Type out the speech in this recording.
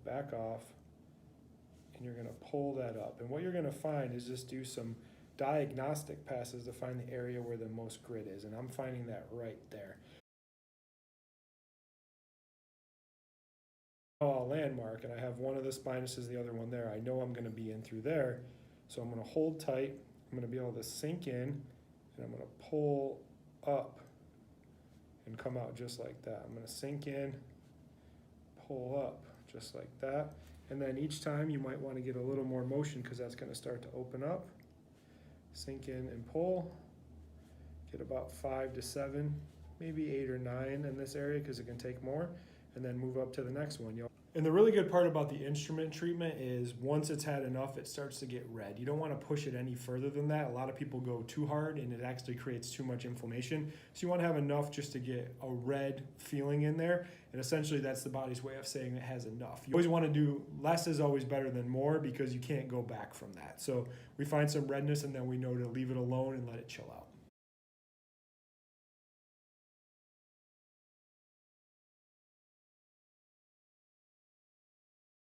back off, and you're going to pull that up. And what you're going to find is just do some diagnostic passes to find the area where the most grit is, and I'm finding that right there. Now I'll landmark, and I have one of the spinuses, the other one there. I know I'm going to be in through there, so I'm going to hold tight. I'm going to be able to sink in, and I'm going to pull up and come out just like that. I'm going to sink in, pull up just like that. And then each time you might want to get a little more motion because that's going to start to open up. Sink in and pull. Get about 5 to 7, maybe 8 or 9 in this area because it can take more. And then move up to the next one. And the really good part about the instrument treatment is once it's had enough, it starts to get red. You don't want to push it any further than that. A lot of people go too hard and it actually creates too much inflammation. So you want to have enough just to get a red feeling in there. And essentially that's the body's way of saying it has enough. You always want to do less is always better than more because you can't go back from that. So we find some redness and then we know to leave it alone and let it chill out.